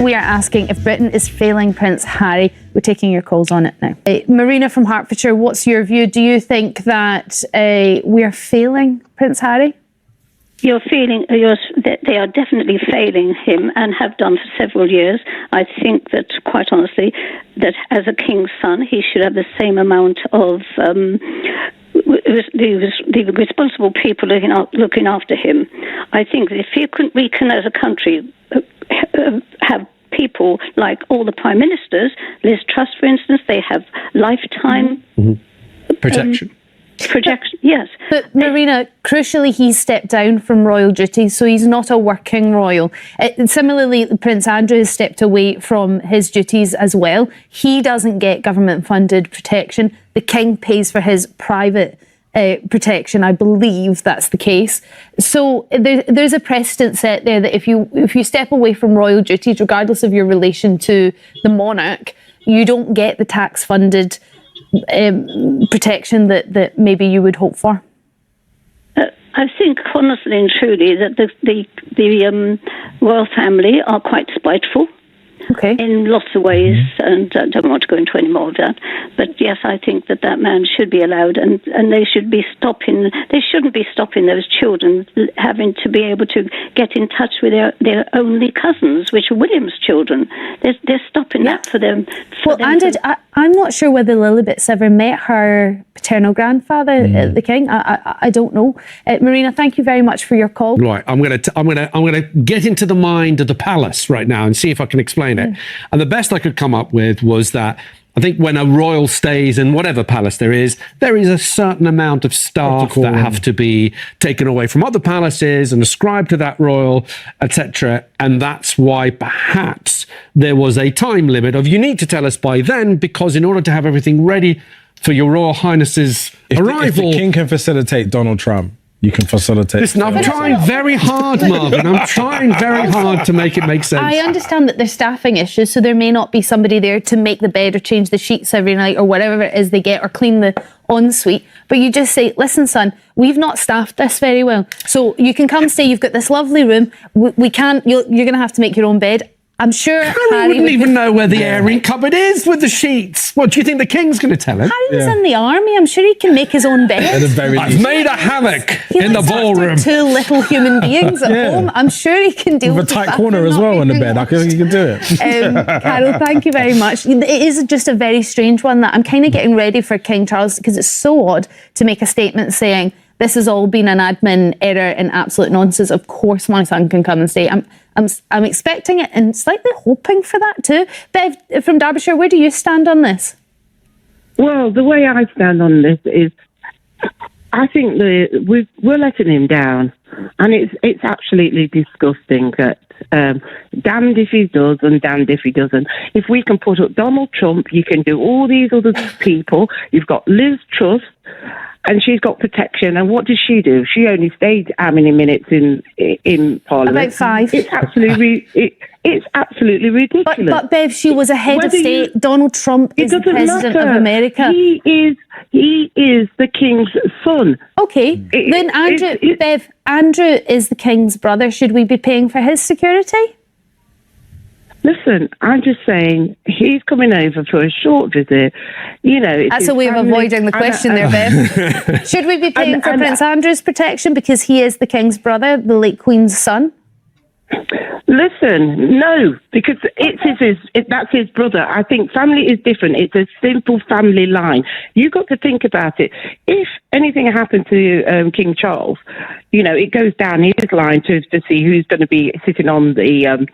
we are asking if Britain is failing Prince Harry. We're taking your calls on it now. Marina from Hertfordshire, what's your view? Do you think that we are failing Prince Harry? They are definitely failing him and have done for several years. I think that, quite honestly, that as a king's son, he should have the same amount of the responsible people looking after him. I think that if we can, as a country, have people like all the prime ministers, Liz Truss, for instance, they have lifetime protection. Yes. But Marina, crucially, he's stepped down from royal duties, so he's not a working royal. Similarly, Prince Andrew has stepped away from his duties as well. He doesn't get government-funded protection. The King pays for his private protection. I believe that's the case. So there's a precedent set there that if you step away from royal duties, regardless of your relation to the monarch, you don't get the tax-funded protection that maybe you would hope for. I think, honestly and truly, that the royal family are quite spiteful. Okay. In lots of ways, and I don't want to go into any more of that. But yes, I think that man should be allowed, and they should be stopping. They shouldn't be stopping those children having to be able to get in touch with their only cousins, which are William's children. They're stopping that for them. I'm not sure whether Lilibet's ever met her paternal grandfather, the King. I don't know. Marina, thank you very much for your call. Right, I'm gonna get into the mind of the palace right now and see if I can explain it. And the best I could come up with was that I think when a royal stays in whatever palace there is a certain amount of staff that have to be taken away from other palaces and ascribed to that royal, etc. And that's why perhaps there was a time limit of you need to tell us by then, because in order to have everything ready for your Royal Highness's arrival... If the King can facilitate Donald Trump, you can facilitate... Listen, I'm trying very hard, Marvin. I'm trying very hard to make it make sense. I understand that there's staffing issues, so there may not be somebody there to make the bed or change the sheets every night or whatever it is they get, or clean the ensuite. But you just say, listen, son, we've not staffed this very well. So you can come stay. You've got this lovely room. We can't... You're going to have to make your own bed. I'm sure Harry wouldn't even know where the airing cupboard is with the sheets. What, do you think the King's going to tell him? Harry was in the army. I'm sure he can make his own bed. I've made a hammock in the ballroom. Two little human beings at home. I'm sure he can deal with a tight corner as well in the bed. I think he can do it. Carol, thank you very much. It is just a very strange one that I'm kind of getting ready for King Charles, because it's so odd to make a statement saying this has all been an admin error and absolute nonsense. Of course my son can come and stay. I'm expecting it and slightly hoping for that too. Bev from Derbyshire, where do you stand on this? Well, the way I stand on this is I think we're letting him down, and it's absolutely disgusting that damned if he does and damned if he doesn't. If we can put up Donald Trump, you can do all these other people. You've got Liz Truss, and she's got protection. And what does she do? She only stayed how many minutes in Parliament? About 5. It's absolutely ridiculous. But Bev, she was a head of state. Donald Trump is the president of America. He is the King's son. Okay, then Bev, Andrew is the King's brother. Should we be paying for his security? Listen, I'm just saying, he's coming over for a short visit. You know, that's a way of avoiding the question there, Bev. Should we be paying for Prince Andrew's protection because he is the King's brother, the late Queen's son? Listen, no, because that's his brother. I think family is different. It's a simple family line. You've got to think about it. If anything happened to King Charles, you know, it goes down his line to see who's going to be sitting on the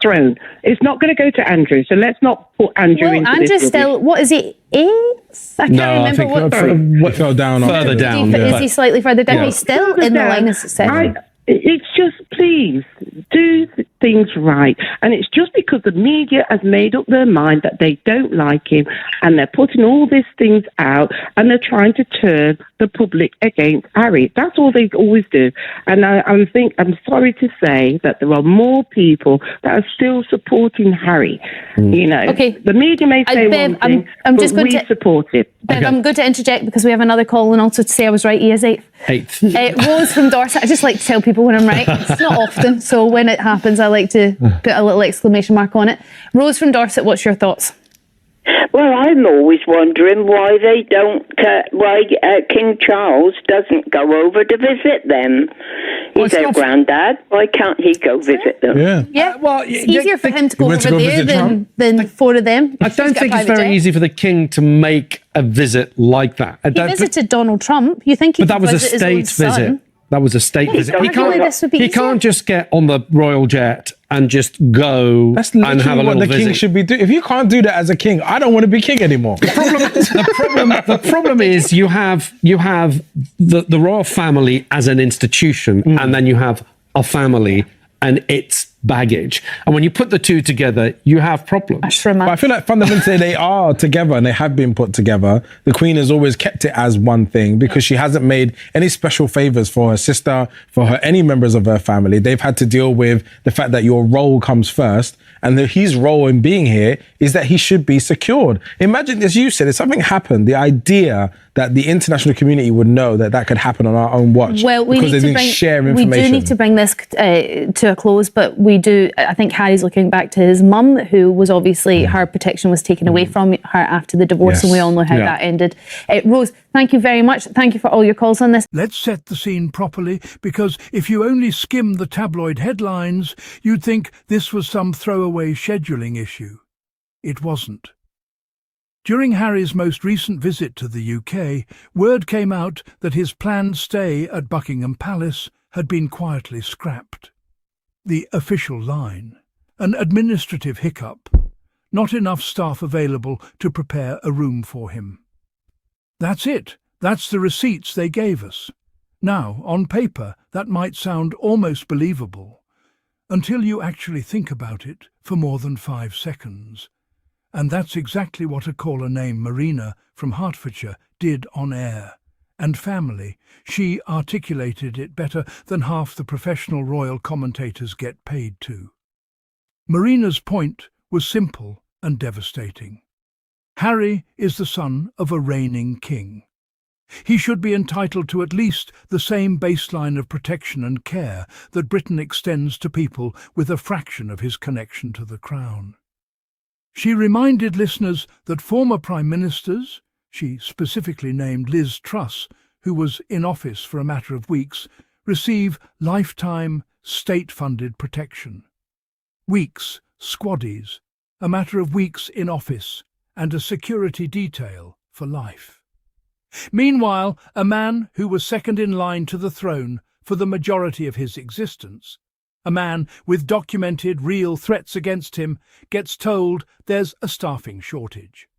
throne. It's not going to go to Andrew, so let's not put Andrew into Andrew's this still, what is he, 8th? I can't remember what fell down. Further down. Is he slightly further down? He's still in the line of succession. It's just, please, do things right. And it's just because the media has made up their mind that they don't like him, and they're putting all these things out, and they're trying to turn the public against Harry. That's all they always do. And I'm sorry to say that there are more people that are still supporting Harry. You know, the media may say one thing, but we support it. Bev, I'm going to interject because we have another call, and also to say I was right, he is 8th. 8th. Rose from Dorset. I just like to tell people when I'm right. It's not often, so when it happens, I like to put a little exclamation mark on it. Rose from Dorset, what's your thoughts? Well, I'm always wondering why they don't, why King Charles doesn't go over to visit them. He's their granddad. Why can't he go visit them? Yeah. Well, it's easier for him to go over there than 4 of them. I don't think it's very easy for the king to make a visit like that. He visited Donald Trump. You think he But that was a state visit. That was a state visit. He can't just get on the royal jet and just go and have a little visit. The king should be doing. If you can't do that as a king, I don't want to be king anymore. The problem is you have the royal family as an institution, and then you have a family and its baggage. And when you put the two together, you have problems. But I feel like fundamentally they are together and they have been put together. The Queen has always kept it as one thing because she hasn't made any special favours for her sister, for any members of her family. They've had to deal with the fact that your role comes first, and his role in being here is that he should be secured. Imagine, as you said, if something happened, the idea that the international community would know that could happen on our own watch because they didn't share information. We do need to bring this to a close, but I think Harry's looking back to his mum, who was obviously, her protection was taken away from her after the divorce, and we all know how that ended. Rose, thank you very much. Thank you for all your calls on this. Let's set the scene properly, because if you only skim the tabloid headlines, you'd think this was some throwaway scheduling issue. It wasn't. During Harry's most recent visit to the UK, word came out that his planned stay at Buckingham Palace had been quietly scrapped. The official line: an administrative hiccup, not enough staff available to prepare a room for him. That's it. That's the receipts they gave us. Now, on paper, that might sound almost believable, until you actually think about it for more than 5 seconds. And that's exactly what a caller named Marina from Hertfordshire did on air. And family, she articulated it better than half the professional royal commentators get paid to. Marina's point was simple and devastating. Harry is the son of a reigning king. He should be entitled to at least the same baseline of protection and care that Britain extends to people with a fraction of his connection to the crown. She reminded listeners that former prime ministers, she specifically named Liz Truss, who was in office for a matter of weeks, receive lifetime state-funded protection. Weeks, squaddies, a matter of weeks in office, and a security detail for life. Meanwhile, a man who was second in line to the throne for the majority of his existence, a man with documented real threats against him, gets told there's a staffing shortage.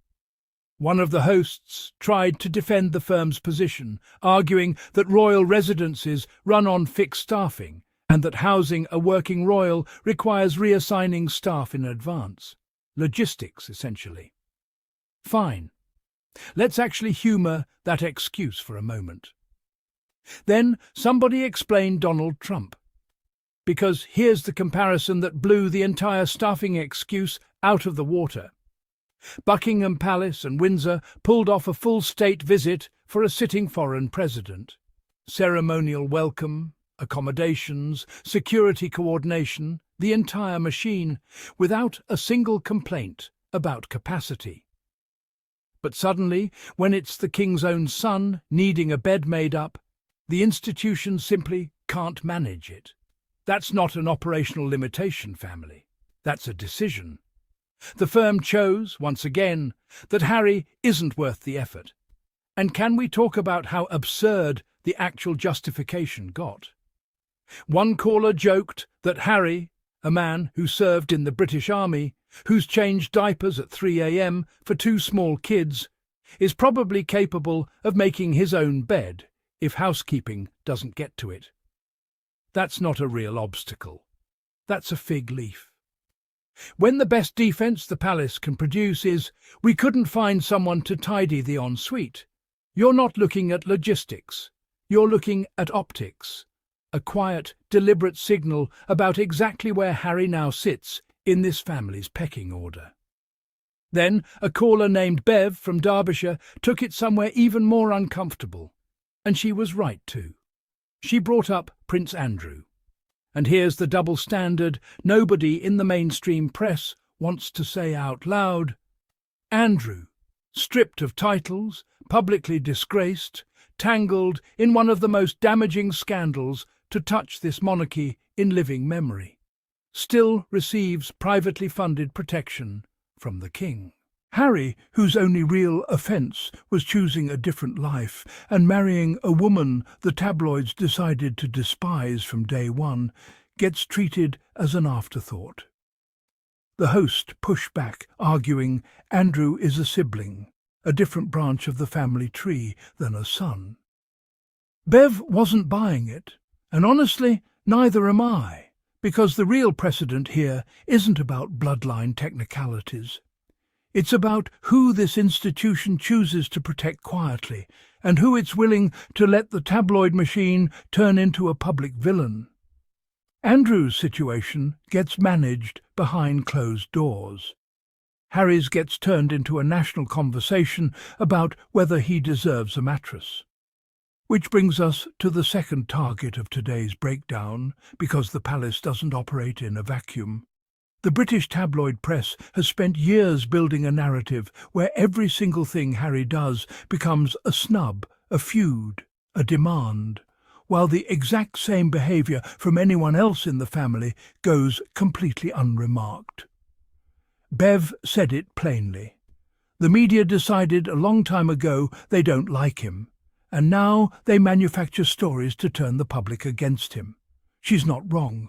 One of the hosts tried to defend the firm's position, arguing that royal residences run on fixed staffing and that housing a working royal requires reassigning staff in advance. Logistics, essentially. Fine. Let's actually humour that excuse for a moment. Then somebody explained Donald Trump. Because here's the comparison that blew the entire staffing excuse out of the water. Buckingham Palace and Windsor pulled off a full state visit for a sitting foreign president. Ceremonial welcome, accommodations, security coordination, the entire machine, without a single complaint about capacity. But suddenly, when it's the king's own son needing a bed made up, the institution simply can't manage it. That's not an operational limitation, family. That's a decision. The firm chose, once again, that Harry isn't worth the effort. And can we talk about how absurd the actual justification got? One caller joked that Harry, a man who served in the British Army, who's changed diapers at 3 a.m. for 2 small kids, is probably capable of making his own bed if housekeeping doesn't get to it. That's not a real obstacle. That's a fig leaf. When the best defence the palace can produce is, we couldn't find someone to tidy the ensuite, you're not looking at logistics. You're looking at optics. A quiet, deliberate signal about exactly where Harry now sits in this family's pecking order. Then a caller named Bev from Derbyshire took it somewhere even more uncomfortable. and she was right to. She brought up Prince Andrew. And here's the double standard nobody in the mainstream press wants to say out loud. Andrew, stripped of titles, publicly disgraced, tangled in one of the most damaging scandals to touch this monarchy in living memory, still receives privately funded protection from the king. Harry, whose only real offence was choosing a different life and marrying a woman the tabloids decided to despise from day one, gets treated as an afterthought. The host pushed back, arguing Andrew is a sibling, a different branch of the family tree than a son. Bev wasn't buying it, and honestly, neither am I, because the real precedent here isn't about bloodline technicalities. It's about who this institution chooses to protect quietly, and who it's willing to let the tabloid machine turn into a public villain. Andrew's situation gets managed behind closed doors. Harry's gets turned into a national conversation about whether he deserves a mattress. Which brings us to the second target of today's breakdown, because the palace doesn't operate in a vacuum. The British tabloid press has spent years building a narrative where every single thing Harry does becomes a snub, a feud, a demand, while the exact same behaviour from anyone else in the family goes completely unremarked. Bev said it plainly. The media decided a long time ago they don't like him, and now they manufacture stories to turn the public against him. She's not wrong.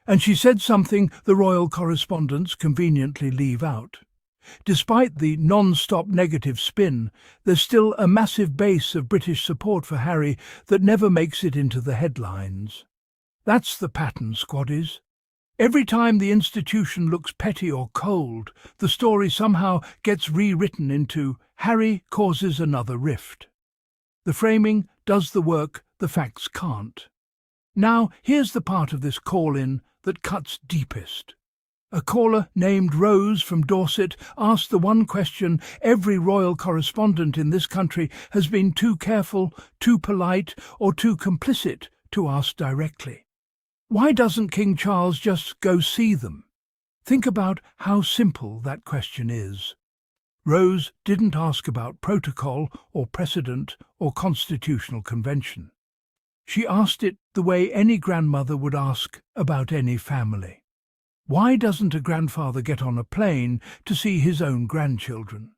And she said something the royal correspondents conveniently leave out. Despite the non-stop negative spin, there's still a massive base of British support for Harry that never makes it into the headlines. That's the pattern, squaddies. Every time the institution looks petty or cold, the story somehow gets rewritten into Harry causes another rift. The framing does the work the facts can't. Now, here's the part of this call-in that cuts deepest. A caller named Rose from Dorset asked the one question every royal correspondent in this country has been too careful, too polite, or too complicit to ask directly. Why doesn't King Charles just go see them? Think about how simple that question is. Rose didn't ask about protocol or precedent or constitutional convention. She asked it the way any grandmother would ask about any family. Why doesn't a grandfather get on a plane to see his own grandchildren?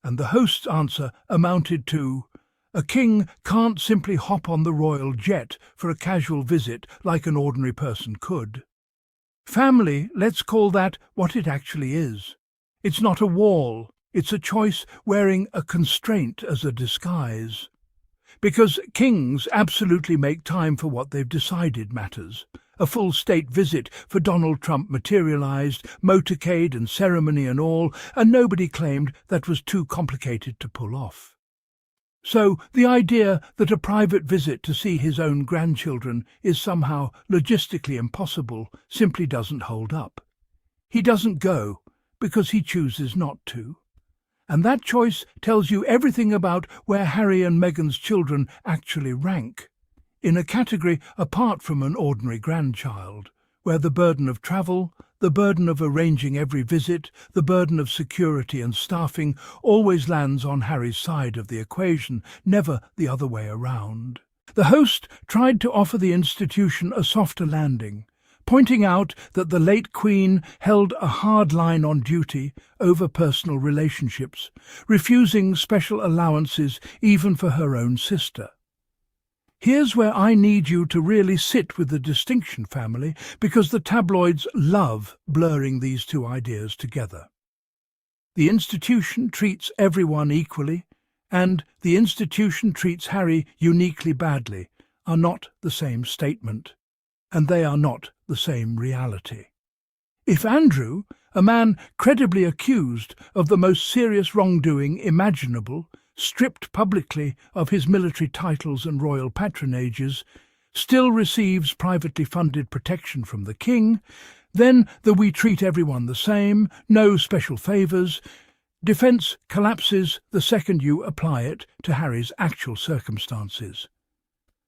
And the host's answer amounted to, a king can't simply hop on the royal jet for a casual visit like an ordinary person could. Family, let's call that what it actually is. It's not a wall, it's a choice wearing a constraint as a disguise. Because kings absolutely make time for what they've decided matters. A full state visit for Donald Trump materialised, motorcade and ceremony and all, and nobody claimed that was too complicated to pull off. So the idea that a private visit to see his own grandchildren is somehow logistically impossible simply doesn't hold up. He doesn't go because he chooses not to. And that choice tells you everything about where Harry and Meghan's children actually rank, in a category apart from an ordinary grandchild, where the burden of travel, the burden of arranging every visit, the burden of security and staffing always lands on Harry's side of the equation, never the other way around. The host tried to offer the institution a softer landing, pointing out that the late Queen held a hard line on duty over personal relationships, refusing special allowances even for her own sister. Here's where I need you to really sit with the distinction, family, because the tabloids love blurring these two ideas together. The institution treats everyone equally, and the institution treats Harry uniquely badly are not the same statement, and they are not the same reality. If Andrew, a man credibly accused of the most serious wrongdoing imaginable, stripped publicly of his military titles and royal patronages, still receives privately funded protection from the king, then the we treat everyone the same, no special favours, Defence collapses the second you apply it to Harry's actual circumstances.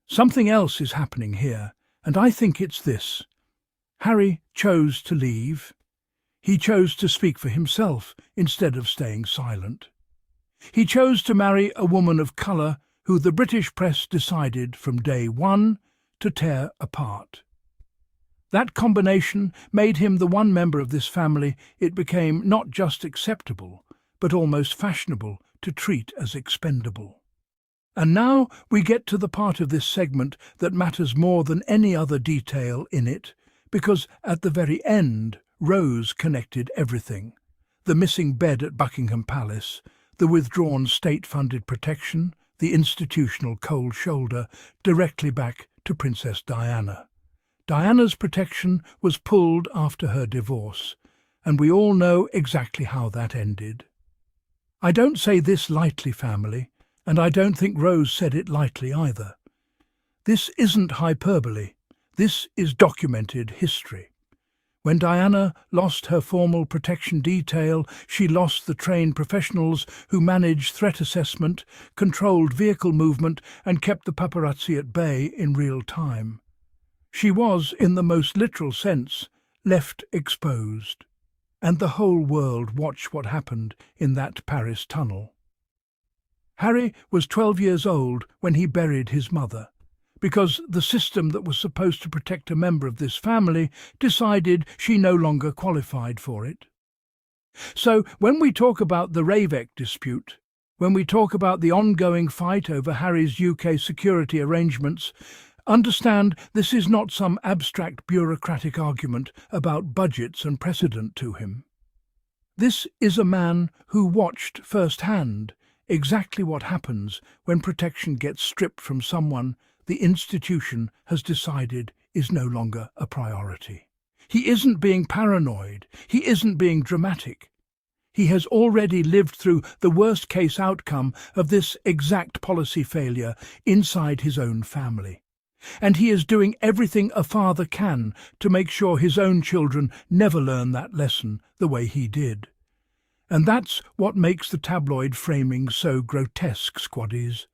Something else is happening here, and I think it's this. Harry chose to leave. He chose to speak for himself instead of staying silent. He chose to marry a woman of colour who the British press decided from day one to tear apart. That combination made him the one member of this family it became not just acceptable, but almost fashionable to treat as expendable. And now we get to the part of this segment that matters more than any other detail in it, because at the very end, Rose connected everything. The missing bed at Buckingham Palace, the withdrawn state-funded protection, the institutional cold shoulder, directly back to Princess Diana. Diana's protection was pulled after her divorce, and we all know exactly how that ended. I don't say this lightly, family, and I don't think Rose said it lightly either. This isn't hyperbole. This is documented history. When Diana lost her formal protection detail, she lost the trained professionals who managed threat assessment, controlled vehicle movement, and kept the paparazzi at bay in real time. She was, in the most literal sense, left exposed, and the whole world watched what happened in that Paris tunnel. Harry was 12 years old when he buried his mother, because the system that was supposed to protect a member of this family decided she no longer qualified for it. So when we talk about the RAVEC dispute, when we talk about the ongoing fight over Harry's UK security arrangements, understand this is not some abstract bureaucratic argument about budgets and precedent to him. This is a man who watched firsthand exactly what happens when protection gets stripped from someone the institution has decided is no longer a priority. He isn't being paranoid. He isn't being dramatic. He has already lived through the worst-case outcome of this exact policy failure inside his own family. And he is doing everything a father can to make sure his own children never learn that lesson the way he did. And that's what makes the tabloid framing so grotesque, squaddies.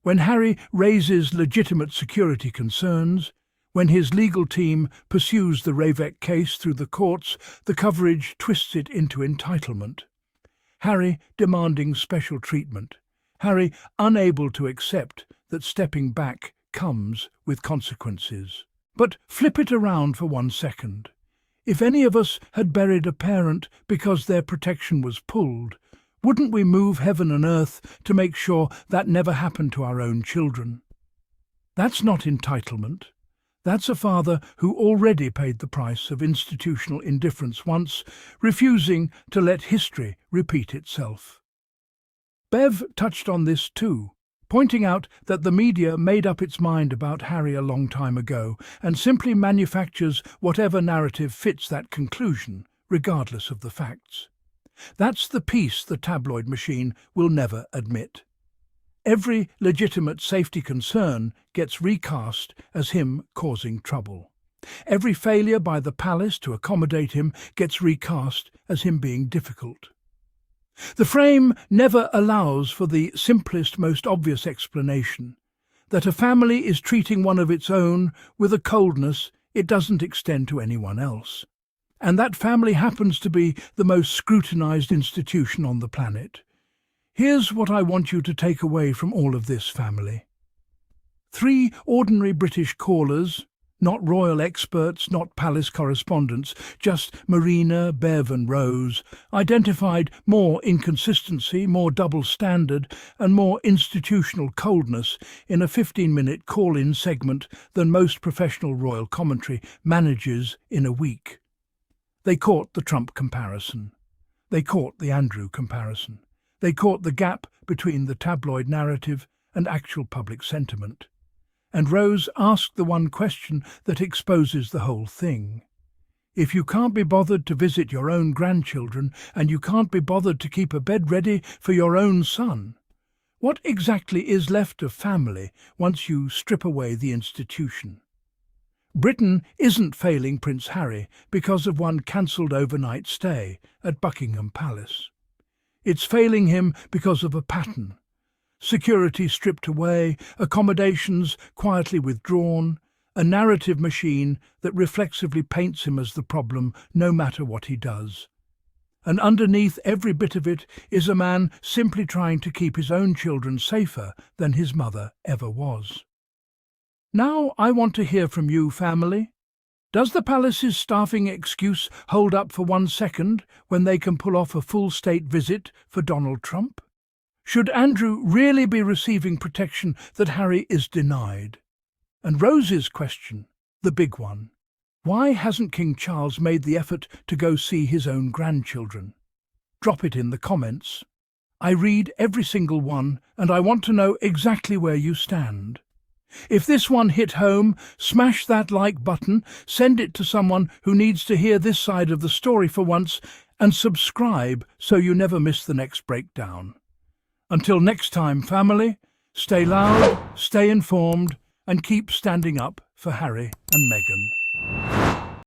When Harry raises legitimate security concerns, when his legal team pursues the RAVEC case through the courts, the coverage twists it into entitlement. Harry demanding special treatment. Harry unable to accept that stepping back comes with consequences. But flip it around for 1 second. If any of us had buried a parent because their protection was pulled, wouldn't we move heaven and earth to make sure that never happened to our own children? That's not entitlement. That's a father who already paid the price of institutional indifference once, refusing to let history repeat itself. Bev touched on this too, pointing out that the media made up its mind about Harry a long time ago and simply manufactures whatever narrative fits that conclusion, regardless of the facts. That's the piece the tabloid machine will never admit. Every legitimate safety concern gets recast as him causing trouble. Every failure by the palace to accommodate him gets recast as him being difficult. The frame never allows for the simplest, most obvious explanation, that a family is treating one of its own with a coldness it doesn't extend to anyone else. And that family happens to be the most scrutinized institution on the planet. Here's what I want you to take away from all of this, family. 3 ordinary British callers, not royal experts, not palace correspondents, just Marina, Bev and Rose, identified more inconsistency, more double standard and more institutional coldness in a 15-minute call-in segment than most professional royal commentary manages in a week. They caught the Trump comparison. They caught the Andrew comparison. They caught the gap between the tabloid narrative and actual public sentiment. And Rose asked the one question that exposes the whole thing. If you can't be bothered to visit your own grandchildren and you can't be bothered to keep a bed ready for your own son, what exactly is left of family once you strip away the institution? Britain isn't failing Prince Harry because of one cancelled overnight stay at Buckingham Palace. It's failing him because of a pattern. Security stripped away, accommodations quietly withdrawn, a narrative machine that reflexively paints him as the problem no matter what he does. And underneath every bit of it is a man simply trying to keep his own children safer than his mother ever was. Now I want to hear from you, family. Does the palace's staffing excuse hold up for 1 second when they can pull off a full state visit for Donald Trump? Should Andrew really be receiving protection that Harry is denied? And Rose's question, the big one. Why hasn't King Charles made the effort to go see his own grandchildren? Drop it in the comments. I read every single one, and I want to know exactly where you stand. If this one hit home, smash that like button, send it to someone who needs to hear this side of the story for once, and subscribe so you never miss the next breakdown. Until next time, family, stay loud, stay informed, and keep standing up for Harry and Meghan.